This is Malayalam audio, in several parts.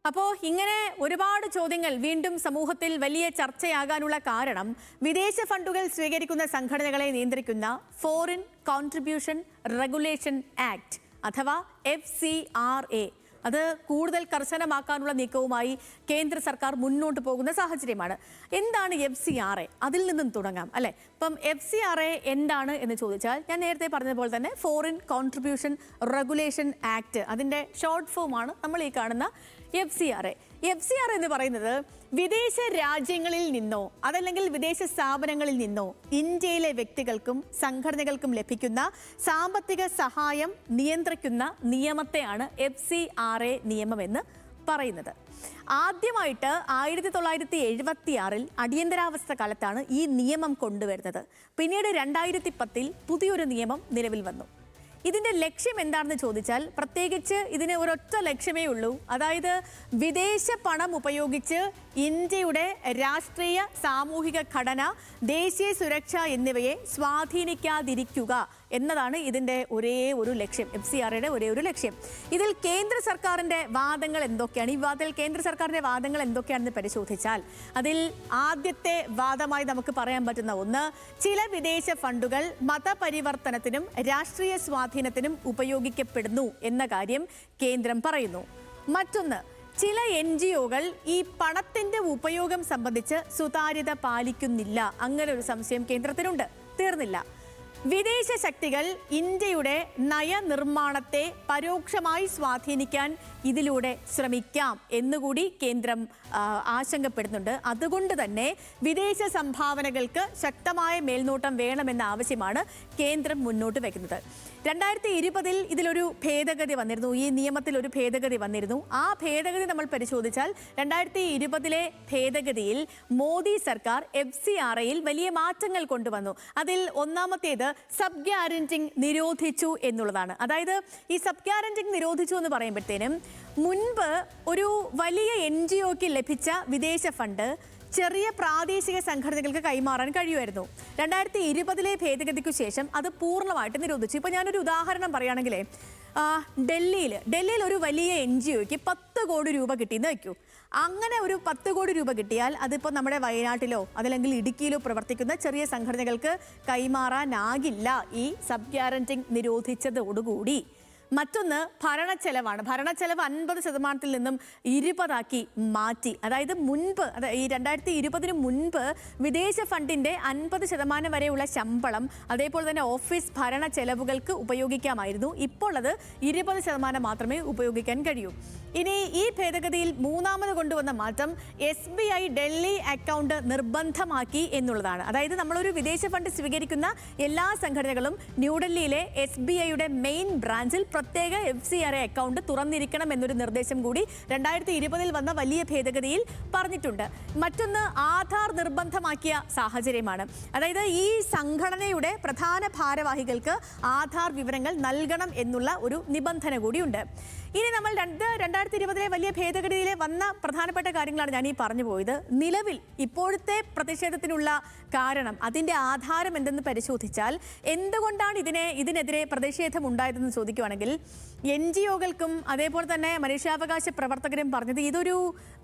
അപ്പോൾ ഇങ്ങനെ ഒരുപാട് ചോദ്യങ്ങൾ വീണ്ടും സമൂഹത്തിൽ വലിയ ചർച്ചയാകാനുള്ള കാരണം വിദേശ ഫണ്ടുകൾ സ്വീകരിക്കുന്ന സംഘടനകളെ നിയന്ത്രിക്കുന്ന ഫോറിൻ കോൺട്രിബ്യൂഷൻ റെഗുലേഷൻ ആക്ട് അഥവാ FCRA അത് കൂടുതൽ കർശനമാക്കാനുള്ള നീക്കവുമായി കേന്ദ്ര സർക്കാർ മുന്നോട്ട് പോകുന്ന സാഹചര്യമാണ്. എന്താണ് FCRA? അതിൽ നിന്നും തുടങ്ങാം അല്ലേ. ഇപ്പം FCRA എന്താണ് എന്ന് ചോദിച്ചാൽ ഞാൻ നേരത്തെ പറഞ്ഞതുപോലെ തന്നെ ഫോറിൻ കോൺട്രിബ്യൂഷൻ റെഗുലേഷൻ ആക്ട്, അതിൻ്റെ ഷോർട്ട് ഫോമാണ് നമ്മൾ ഈ കാണുന്ന FCRA. FCRA എന്ന് പറയുന്നത് വിദേശ രാജ്യങ്ങളിൽ നിന്നോ അതല്ലെങ്കിൽ വിദേശ സ്ഥാപനങ്ങളിൽ നിന്നോ ഇന്ത്യയിലെ വ്യക്തികൾക്കും സംഘടനകൾക്കും ലഭിക്കുന്ന സാമ്പത്തിക സഹായം നിയന്ത്രിക്കുന്ന നിയമത്തെയാണ് FCRA നിയമം എന്ന് പറയുന്നത്. ആദ്യമായിട്ട് 1976 അടിയന്തരാവസ്ഥ കാലത്താണ് ഈ നിയമം കൊണ്ടുവരുന്നത്. പിന്നീട് 2010 പുതിയൊരു നിയമം നിലവിൽ വന്നു. ഇതിൻ്റെ ലക്ഷ്യം എന്താണെന്ന് ചോദിച്ചാൽ പ്രത്യേകിച്ച് ഇതിന് ഒരൊറ്റ ലക്ഷ്യമേ ഉള്ളൂ. അതായത് വിദേശ പണം ഉപയോഗിച്ച് ഇന്ത്യയുടെ രാഷ്ട്രീയ സാമൂഹിക ഘടന, ദേശീയ സുരക്ഷ എന്നിവയെ സ്വാധീനിക്കാതിരിക്കുക എന്നതാണ് ഇതിൻ്റെ ഒരേ ഒരു ലക്ഷ്യം. FCRAയുടെ ഒരേ ഒരു ലക്ഷ്യം. ഇതിൽ കേന്ദ്ര സർക്കാരിൻ്റെ വാദങ്ങൾ എന്തൊക്കെയാണ്? ഈ വാദത്തിൽ കേന്ദ്ര സർക്കാരിൻ്റെ വാദങ്ങൾ എന്തൊക്കെയാണെന്ന് പരിശോധിച്ചാൽ അതിൽ ആദ്യത്തെ വാദമായി നമുക്ക് പറയാൻ പറ്റുന്ന ഒന്ന്, ചില വിദേശ ഫണ്ടുകൾ മതപരിവർത്തനത്തിനും രാഷ്ട്രീയ സ്വാധീനത്തിനും ഉപയോഗിക്കപ്പെടുന്നു എന്ന കാര്യം കേന്ദ്രം പറയുന്നു. മറ്റൊന്ന്, ചില NGOകൾ ഈ പണത്തിൻ്റെ ഉപയോഗം സംബന്ധിച്ച് സുതാര്യത പാലിക്കുന്നില്ല. അങ്ങനെ ഒരു സംശയം കേന്ദ്രത്തിനുണ്ട്. തീർന്നില്ല, വിദേശ ശക്തികൾ ഇന്ത്യയുടെ നയനിർമ്മാണത്തെ പരോക്ഷമായി സ്വാധീനിക്കാൻ ഇതിലൂടെ ശ്രമിക്കാം എന്നുകൂടി കേന്ദ്രം ആശങ്കപ്പെടുന്നുണ്ട്. അതുകൊണ്ട് തന്നെ വിദേശ സംഭാവനകൾക്ക് ശക്തമായ മേൽനോട്ടം വേണമെന്ന ആവശ്യമാണ് കേന്ദ്രം മുന്നോട്ട് വയ്ക്കുന്നത്. 2020 ഇതിലൊരു ഭേദഗതി വന്നിരുന്നു. ഈ നിയമത്തിൽ ഒരു ഭേദഗതി വന്നിരുന്നു. ആ ഭേദഗതി നമ്മൾ പരിശോധിച്ചാൽ 2020 ഭേദഗതിയിൽ മോദി സർക്കാർ FCRAയിൽ വലിയ മാറ്റങ്ങൾ കൊണ്ടുവന്നു. അതിൽ ഒന്നാമത്തേത് സബ് ഗ്യാരന്റിംഗ് നിരോധിച്ചു എന്നുള്ളതാണ്. അതായത് ഈ സബ് ഗ്യാരന്റിംഗ് നിരോധിച്ചു എന്ന് പറയുമ്പോഴത്തേനും മുൻപ് ഒരു വലിയ NGOക്ക് ലഭിച്ച വിദേശ ഫണ്ട് ചെറിയ പ്രാദേശിക സംഘടനകൾക്ക് കൈമാറാൻ കഴിയുമായിരുന്നു. 2020 ഭേദഗതിക്കു ശേഷം അത് പൂർണ്ണമായിട്ട് നിരോധിച്ചു. ഇപ്പോൾ ഞാനൊരു ഉദാഹരണം പറയുകയാണെങ്കിൽ ഡൽഹിയിൽ ഒരു വലിയ NGOയ്ക്ക് 10 കോടി രൂപ കിട്ടിയെന്ന് വയ്ക്കൂ. അങ്ങനെ ഒരു 10 കോടി രൂപ കിട്ടിയാൽ അതിപ്പോൾ നമ്മുടെ വയനാട്ടിലോ അതല്ലെങ്കിൽ ഇടുക്കിയിലോ പ്രവർത്തിക്കുന്ന ചെറിയ സംഘടനകൾക്ക് കൈമാറാനാകില്ല ഈ സബ് ഗ്യാരന്റിംഗ് നിരോധിച്ചതോടുകൂടി. മറ്റൊന്ന് ഭരണച്ചെലവാണ്. ഭരണച്ചെലവ് 50% നിന്നും 20% മാറ്റി. അതായത് മുൻപ് ഈ 2020 മുൻപ് വിദേശ ഫണ്ടിൻ്റെ 50% വരെയുള്ള ശമ്പളം അതേപോലെ തന്നെ ഓഫീസ് ഭരണ ചെലവുകൾക്ക് ഉപയോഗിക്കാമായിരുന്നു. ഇപ്പോൾ അത് 20% മാത്രമേ ഉപയോഗിക്കാൻ കഴിയൂ. ഇനി ഈ ഭേദഗതിയിൽ മൂന്നാമത് കൊണ്ടുവന്ന മാറ്റം SBI ഡൽഹി അക്കൗണ്ട് നിർബന്ധമാക്കി എന്നുള്ളതാണ്. അതായത് നമ്മളൊരു വിദേശ ഫണ്ട് സ്വീകരിക്കുന്ന എല്ലാ സംഘടനകളും ന്യൂഡൽഹിയിലെ SBIയുടെ മെയിൻ ബ്രാഞ്ചിൽ പ്രത്യേക FCRA അക്കൗണ്ട് തുറന്നിരിക്കണം എന്നൊരു നിർദ്ദേശം കൂടി 2020 വന്ന വലിയ ഭേദഗതിയിൽ പറഞ്ഞിട്ടുണ്ട്. മറ്റൊന്ന് ആധാർ നിർബന്ധമാക്കിയ സാഹചര്യമാണ്. അതായത് ഈ സംഘടനയുടെ പ്രധാന ഭാരവാഹികൾക്ക് ആധാർ വിവരങ്ങൾ നൽകണം എന്നുള്ള ഒരു നിബന്ധന കൂടിയുണ്ട്. ഇനി നമ്മൾ 2020 വലിയ ഭേദഗതിയിലെ വന്ന പ്രധാനപ്പെട്ട കാര്യങ്ങളാണ് ഞാൻ ഈ പറഞ്ഞു പോയത്. നിലവിൽ ഇപ്പോഴത്തെ പ്രതിഷേധത്തിനുള്ള കാരണം, അതിൻ്റെ ആധാരം എന്തെന്ന് പരിശോധിച്ചാൽ എന്തുകൊണ്ടാണ് ഇതിനെതിരെ പ്രതിഷേധം ഉണ്ടായതെന്ന് ചോദിക്കുകയാണെങ്കിൽ NGOകൾക്കും അതേപോലെ തന്നെ മനുഷ്യാവകാശ പ്രവർത്തകരും പറഞ്ഞത് ഇതൊരു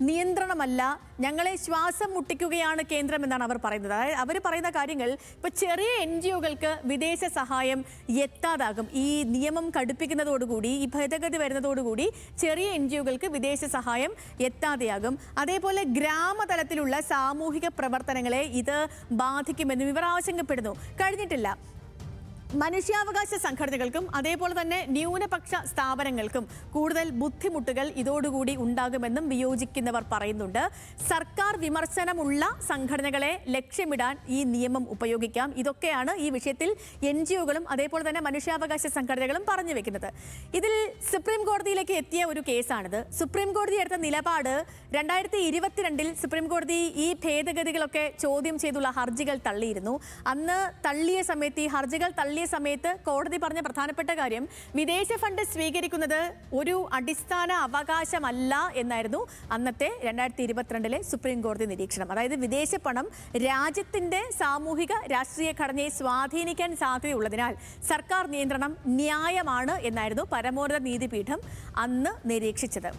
നിയന്ത്രണമല്ല, ഞങ്ങളെ ശ്വാസം മുട്ടിക്കുകയാണ് കേന്ദ്രം എന്നാണ് അവർ പറയുന്നത്. അതായത് അവർ പറയുന്ന കാര്യങ്ങൾ ഇപ്പോൾ ചെറിയ NGOകൾക്ക് വിദേശ സഹായം എത്താതാകും. ഈ നിയമം കടുപ്പിക്കുന്നതോടുകൂടി, ഈ ഭേദഗതി വരുന്നതോടുകൂടി ചെറിയ NGOകൾക്ക് വിദേശ സഹായം എത്താതെയാകും. അതേപോലെ ഗ്രാമതലത്തിലുള്ള സാമൂഹിക പ്രവർത്തനങ്ങളെ ഇത് ബാധിക്കുമെന്നും ഇവർ ആശങ്കപ്പെടുന്നു. കഴിഞ്ഞിട്ടില്ല, മനുഷ്യാവകാശ സംഘടനകൾക്കും അതേപോലെ തന്നെ ന്യൂനപക്ഷ സ്ഥാപനങ്ങൾക്കും കൂടുതൽ ബുദ്ധിമുട്ടുകൾ ഇതോടുകൂടി ഉണ്ടാകുമെന്നും വിയോജിക്കുന്നവർ പറയുന്നുണ്ട്. സർക്കാർ വിമർശനമുള്ള സംഘടനകളെ ലക്ഷ്യമിടാൻ ഈ നിയമം ഉപയോഗിക്കാം. ഇതൊക്കെയാണ് ഈ വിഷയത്തിൽ NGOകളും അതേപോലെ തന്നെ മനുഷ്യാവകാശ സംഘടനകളും പറഞ്ഞു വെക്കുന്നത്. ഇതിൽ സുപ്രീം കോടതിയിലേക്ക് എത്തിയ ഒരു കേസാണിത്. സുപ്രീം കോടതി എടുത്ത നിലപാട് 2022 സുപ്രീം കോടതി ഈ ഭേദഗതികളൊക്കെ ചോദ്യം ചെയ്തുള്ള ഹർജികൾ തള്ളിയിരുന്നു. അന്ന് തള്ളിയ സമയത്ത് ഈ ഹർജികൾ തള്ളിയ സമയത്ത് കോടതി പറഞ്ഞ പ്രധാനപ്പെട്ട കാര്യം വിദേശ ഫണ്ട് സ്വീകരിക്കുന്നത് ഒരു അടിസ്ഥാന അവകാശമല്ല എന്നായിരുന്നു അന്നത്തെ 2022 സുപ്രീം കോടതി നിരീക്ഷണം. അതായത് വിദേശ പണം രാജ്യത്തിന്റെ സാമൂഹിക രാഷ്ട്രീയ ഘടനയെ സ്വാധീനിക്കാൻ സാധ്യതയുള്ളതിനാൽ സർക്കാർ നിയന്ത്രണം ന്യായമാണ് എന്നായിരുന്നു പരമോന്നത നീതിപീഠം അന്ന് നിരീക്ഷിച്ചത്.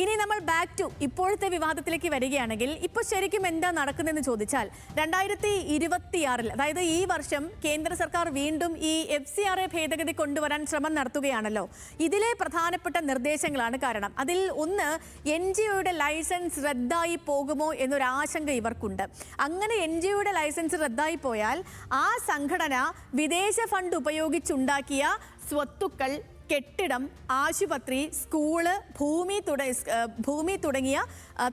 ഇനി നമ്മൾ ബാക്ക് ടു ഇപ്പോഴത്തെ വിവാദത്തിലേക്ക് വരികയാണെങ്കിൽ ഇപ്പോൾ ശരിക്കും എന്താ നടക്കുന്നതെന്ന് ചോദിച്ചാൽ 2026 അതായത് ഈ വർഷം കേന്ദ്ര സർക്കാർ വീണ്ടും ഈ FCRA ഭേദഗതി കൊണ്ടുവരാൻ ശ്രമം നടത്തുകയാണല്ലോ. ഇതിലെ പ്രധാനപ്പെട്ട നിർദ്ദേശങ്ങളാണ് കാരണം. അതിൽ ഒന്ന് NGOയുടെ ലൈസൻസ് റദ്ദായി പോകുമോ എന്നൊരു ആശങ്ക ഇവർക്കുണ്ട്. അങ്ങനെ NGOയുടെ ലൈസൻസ് റദ്ദായി പോയാൽ ആ സംഘടന വിദേശ ഫണ്ട് ഉപയോഗിച്ചുണ്ടാക്കിയ സ്വത്തുക്കൾ, കെട്ടിടം, ആശുപത്രി, സ്കൂള്, ഭൂമി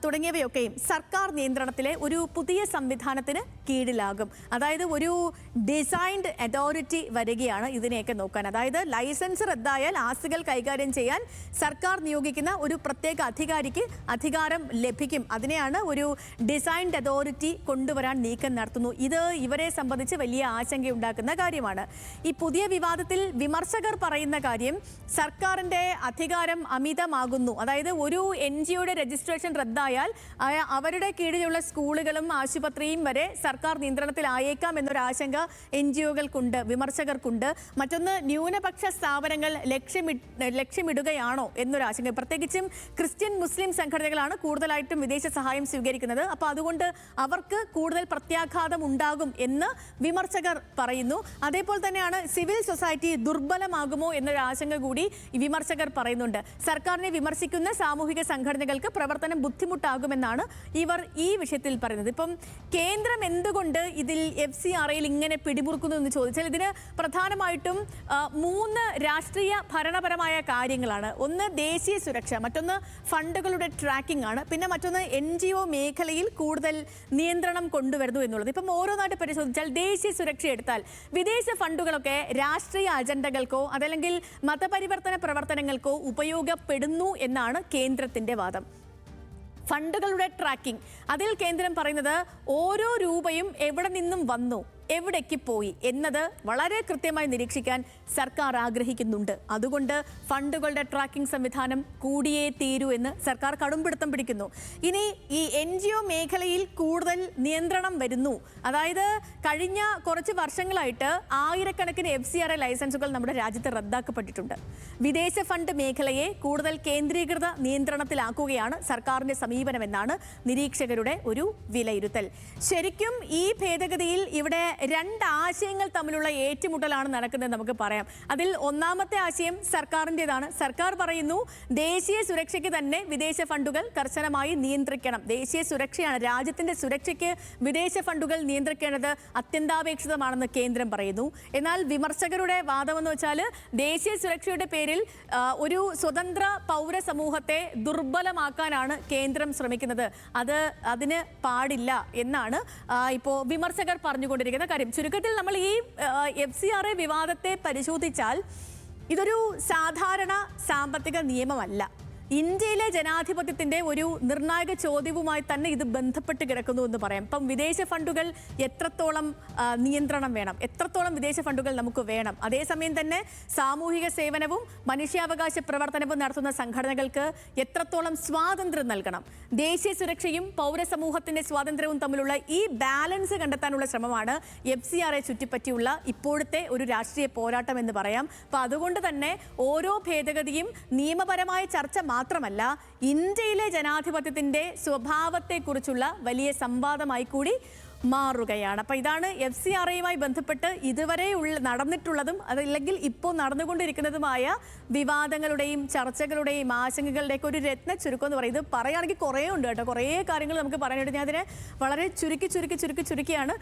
തുടങ്ങിയവയൊക്കെയും സർക്കാർ നിയന്ത്രണത്തിലെ ഒരു പുതിയ സംവിധാനത്തിന് കീഴിലാകും. അതായത് ഒരു ഡിസൈൻഡ് അതോറിറ്റി വരികയാണ് ഇതിനെയൊക്കെ നോക്കാൻ. അതായത് ലൈസൻസ് റദ്ദായാൽ ആസ്തികൾ കൈകാര്യം ചെയ്യാൻ സർക്കാർ നിയോഗിക്കുന്ന ഒരു പ്രത്യേക അധികാരിക്ക് അധികാരം ലഭിക്കും. അതിനെയാണ് ഒരു ഡിസൈൻഡ് അതോറിറ്റി കൊണ്ടുവരാൻ നീക്കം നടത്തുന്നു. ഇത് ഇവരെ സംബന്ധിച്ച് വലിയ ആശങ്കയുണ്ടാക്കുന്ന കാര്യമാണ്. ഈ പുതിയ വിവാദത്തിൽ വിമർശകർ പറയുന്ന കാര്യം സർക്കാരിന്റെ അധികാരം അമിതമാകുന്നു. അതായത് ഒരു NGOയുടെ രജിസ്ട്രേഷൻ റദ്ദായാൽ അവരുടെ കീഴിലുള്ള സ്കൂളുകളും ആശുപത്രിയും വരെ സർക്കാർ നിയന്ത്രണത്തിലായേക്കാം എന്നൊരു ആശങ്ക NGOകൾക്കുണ്ട്, വിമർശകർക്കുണ്ട്. മറ്റൊന്ന്, ന്യൂനപക്ഷ സ്ഥാപനങ്ങൾ ലക്ഷ്യമിടുകയാണോ എന്നൊരു ആശങ്ക. പ്രത്യേകിച്ചും ക്രിസ്ത്യൻ മുസ്ലിം സംഘടനകളാണ് കൂടുതലായിട്ടും വിദേശ സഹായം സ്വീകരിക്കുന്നത്. അപ്പോൾ അതുകൊണ്ട് അവർക്ക് കൂടുതൽ പ്രത്യാഘാതം ഉണ്ടാകും എന്ന് വിമർശകർ പറയുന്നു. അതേപോലെ തന്നെയാണ് സിവിൽ സൊസൈറ്റി ദുർബലമാകുമോ എന്നൊരു ആശങ്ക കൂടി വിമർശകർ പറയുന്നുണ്ട്. സർക്കാരിനെ വിമർശിക്കുന്ന സാമൂഹിക സംഘടനകൾക്ക് പ്രവർത്തനം ബുദ്ധിമുട്ടാകുമെന്നാണ് ഇവർ ഈ വിഷയത്തിൽ പറയുന്നത്. ഇപ്പം കേന്ദ്രം എന്തുകൊണ്ട് ഇതിൽ FCRAയിൽ ഇങ്ങനെ പിടിമുറുക്കുന്നു എന്ന് ചോദിച്ചാൽ ഇതിന് പ്രധാനമായിട്ടും 3 രാഷ്ട്രീയ ഭരണപരമായ കാര്യങ്ങളാണ്. ഒന്ന് ദേശീയ സുരക്ഷ, മറ്റൊന്ന് ഫണ്ടുകളുടെ ട്രാക്കിംഗ് ആണ്, പിന്നെ മറ്റൊന്ന് NGO മേഖലയിൽ കൂടുതൽ നിയന്ത്രണം കൊണ്ടുവരുന്നു എന്നുള്ളത്. ഇപ്പം ഓരോന്നായിട്ട് പരിശോധിച്ചാൽ ദേശീയ സുരക്ഷ എടുത്താൽ വിദേശ ഫണ്ടുകളൊക്കെ രാഷ്ട്രീയ അജണ്ടകൾക്കോ അതല്ലെങ്കിൽ മതപരിവർത്തന പ്രവർത്തനങ്ങൾക്കോ ഉപയോഗപ്പെടുന്നു എന്നാണ് കേന്ദ്രത്തിന്റെ വാദം. ഫണ്ടുകളുടെ ട്രാക്കിംഗ്, അതിൽ കേന്ദ്രം പറയുന്നത് ഓരോ രൂപയും എവിടെ നിന്നും വന്നു, എവിടേക്ക് പോയി എന്നത് വളരെ കൃത്യമായി നിരീക്ഷിക്കാൻ സർക്കാർ ആഗ്രഹിക്കുന്നുണ്ട്. അതുകൊണ്ട് ഫണ്ടുകളുടെ ട്രാക്കിംഗ് സംവിധാനം കൂടിയേ തീരൂ എന്ന് സർക്കാർ കടുംപിടുത്തം പിടിക്കുന്നു. ഇനി ഈ NGO മേഖലയിൽ കൂടുതൽ നിയന്ത്രണം വരുന്നു. അതായത് കഴിഞ്ഞ കുറച്ച് വർഷങ്ങളായിട്ട് ആയിരക്കണക്കിന് FCRA ലൈസൻസുകൾ നമ്മുടെ രാജ്യത്ത് റദ്ദാക്കപ്പെട്ടിട്ടുണ്ട്. വിദേശ ഫണ്ട് മേഖലയെ കൂടുതൽ കേന്ദ്രീകൃത നിയന്ത്രണത്തിലാക്കുകയാണ് സർക്കാരിന്റെ സമീപനമെന്നാണ് നിരീക്ഷകരുടെ ഒരു വിലയിരുത്തൽ. ശരിക്കും ഈ ഭേദഗതിയിൽ ഇവിടെ 2 ആശയങ്ങൾ തമ്മിലുള്ള ഏറ്റുമുട്ടലാണ് നടക്കുന്നത് നമുക്ക് പറയാം. അതിൽ ഒന്നാമത്തെ ആശയം സർക്കാരിൻ്റെതാണ്. സർക്കാർ പറയുന്നു ദേശീയ സുരക്ഷയ്ക്ക് തന്നെ വിദേശ ഫണ്ടുകൾ കർശനമായി നിയന്ത്രിക്കണം. ദേശീയ സുരക്ഷയാണ്, രാജ്യത്തിന്റെ സുരക്ഷയ്ക്ക് വിദേശ ഫണ്ടുകൾ നിയന്ത്രിക്കേണ്ടത് അത്യന്താപേക്ഷിതമാണെന്ന് കേന്ദ്രം പറയുന്നു. എന്നാൽ വിമർശകരുടെ വാദമെന്ന് വെച്ചാൽ ദേശീയ സുരക്ഷയുടെ പേരിൽ ഒരു സ്വതന്ത്ര പൗര സമൂഹത്തെ ദുർബലമാക്കാനാണ് കേന്ദ്രം ശ്രമിക്കുന്നത്. അതിന് പാടില്ല എന്നാണ് ഇപ്പോൾ വിമർശകർ പറഞ്ഞുകൊണ്ടിരിക്കുന്നത് കാര്യം. ചുരുക്കത്തിൽ നമ്മൾ ഈ FCRA വിവാദത്തെ പരിശോധിച്ചാൽ ഇതൊരു സാധാരണ സാമ്പത്തിക നിയമമല്ല. ഇന്ത്യയിലെ ജനാധിപത്യത്തിന്റെ ഒരു നിർണായക ചോദ്യവുമായി തന്നെ ഇത് ബന്ധപ്പെട്ട് കിടക്കുന്നു എന്ന് പറയാം. ഇപ്പം വിദേശ ഫണ്ടുകൾ എത്രത്തോളം നിയന്ത്രണം വേണം, എത്രത്തോളം വിദേശ ഫണ്ടുകൾ നമുക്ക് വേണം, അതേസമയം തന്നെ സാമൂഹിക സേവനവും മനുഷ്യാവകാശ പ്രവർത്തനവും നടത്തുന്ന സംഘടനകൾക്ക് എത്രത്തോളം സ്വാതന്ത്ര്യം നൽകണം, ദേശീയ സുരക്ഷയും പൗരസമൂഹത്തിന്റെ സ്വാതന്ത്ര്യവും തമ്മിലുള്ള ഈ ബാലൻസ് കണ്ടെത്താനുള്ള ശ്രമമാണ് FCRA ചുറ്റിപ്പറ്റിയുള്ള ഇപ്പോഴത്തെ ഒരു രാഷ്ട്രീയ പോരാട്ടം എന്ന് പറയാം. അപ്പം അതുകൊണ്ട് തന്നെ ഓരോ ഭേദഗതിയും നിയമപരമായ ചർച്ച മാത്രമല്ല ഇന്ത്യയിലെ ജനാധിപത്യത്തിന്റെ സ്വഭാവത്തെക്കുറിച്ചുള്ള വലിയ സംവാദമായി കൂടി മാറുകയാണ്. അപ്പോൾ ഇതാണ് FCRAയുമായി ബന്ധപ്പെട്ട് ഇതുവരെ നടന്നിട്ടുള്ളതും അതല്ലെങ്കിൽ ഇപ്പോൾ നടന്നുകൊണ്ടിരിക്കുന്നതുമായ വിവാദങ്ങളുടെയും ചർച്ചകളുടെയും ആശങ്കകളുടെയൊക്കെ ഒരു രത്ന ചുരുക്കം എന്ന് പറയുന്നത്. പറയുകയാണെങ്കിൽ കുറേ ഉണ്ട് കേട്ടോ, കുറേ കാര്യങ്ങൾ നമുക്ക് പറയാനായിട്ട്. ഞാൻ അതിനെ വളരെ ചുരുക്കിയാണ്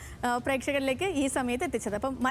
പ്രേക്ഷകരിലേക്ക് ഈ സമയത്ത് എത്തിച്ചത്. അപ്പം